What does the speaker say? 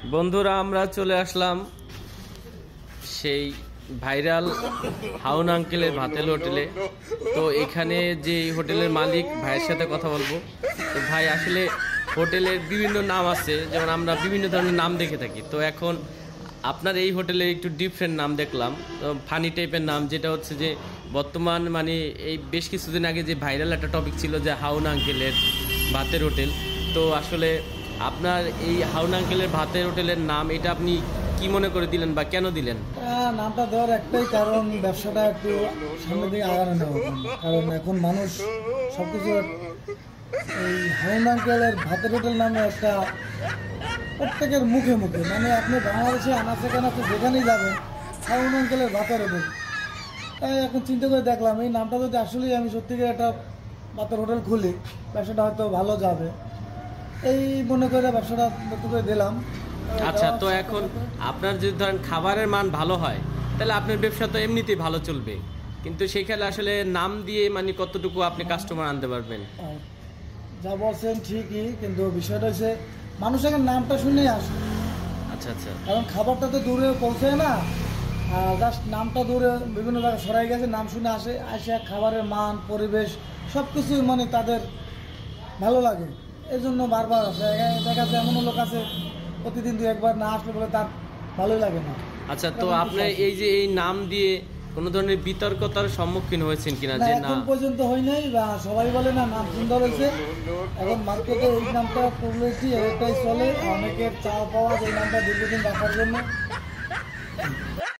বন্ধুরা আমরা চলে আসলাম সেই ভাইরাল হাউন আঙ্কেলের ভাতের হোটেলে। তো এখানে যে হোটেলের মালিক ভাইয়ের সাথে কথা বলবো। তো ভাই আসলে হোটেলের বিভিন্ন নাম আছে, যেমন আমরা বিভিন্ন ধরনের নাম দেখে থাকি। তো এখন আপনার এই হোটেলে একটু ডিফারেন্ট নাম দেখলাম, ফানি টাইপের নাম, যেটা হচ্ছে যে বর্তমান মানে এই বেশ কিছুদিন আগে যে ভাইরাল একটা টপিক ছিল যে হাউন আঙ্কেলের ভাতের হোটেল। তো আসলে আপনার এই হাউন আঙ্কেলের ভাতের হোটেলের নাম এটা আপনি কি মনে করে দিলেন বা কেন দিলেন? নামটা দেওয়ার একটাই কারণ, ব্যবসাটা একটু সামনের দিকে আগানো নেওয়া। কারণ এখন মানুষ সবকিছু এই হাউন আঙ্কেলের ভাতের হোটেল নামে একটা প্রত্যেকের মুখে মুখে, মানে আপনি বাংলাদেশে আনাচে কানাচে যেখানেই যাবেন হাউন আঙ্কেলের ভাতের হোটেল। তাই এখন চিন্তা করে দেখলাম এই নামটা যদি আসলেই আমি সত্যিকার একটা ভাতের হোটেল খুলি, ব্যবসাটা হয়তো ভালো যাবে, এই মনে করে ব্যবসাটা একটু করে দিলাম। আচ্ছা, তো এখন আপনার যদি ধরেন খাবারের মান ভালো হয় তাহলে আপনার ব্যবসা তো এমনিতেই ভালো চলবে, কিন্তু সেখানে আসলে নাম দিয়ে মানে কতটুকু আপনি কাস্টমার আনতে পারবেন? যা বলছেন ঠিকই, কিন্তু বিষয়টা হচ্ছে মানুষ এখন নামটা শুনেই আসে। আচ্ছা আচ্ছা, কারণ খাবারটা তো দূরে পৌঁছায় না, জাস্ট নামটা দূরে বিভিন্ন জায়গায় সরাই গেছে, নাম শুনে আসে খাবারের মান পরিবেশ সব কিছুই মানে তাদের ভালো লাগে, এই জন্য বারবার আসে। দেখা যায় এমন লোক আছে প্রতিদিন দু একবার না আসলে বলে তার ভালোই লাগে না। আচ্ছা, তো আপনি এই যে এই নাম দিয়ে কোনো ধরনের বিতর্কতার সম্মুখীন হয়েছেন কিনা? যে না, এখন পর্যন্ত হয় নাই, বা সবাই বলে না নাম সুন্দর হয়েছে। এখন মার্কেটে এই নামটা পপুলারিটি এটাই চলে, অনেকের চাওয়া পাওয়া এই নামটা দীর্ঘদিন রাখার জন্য।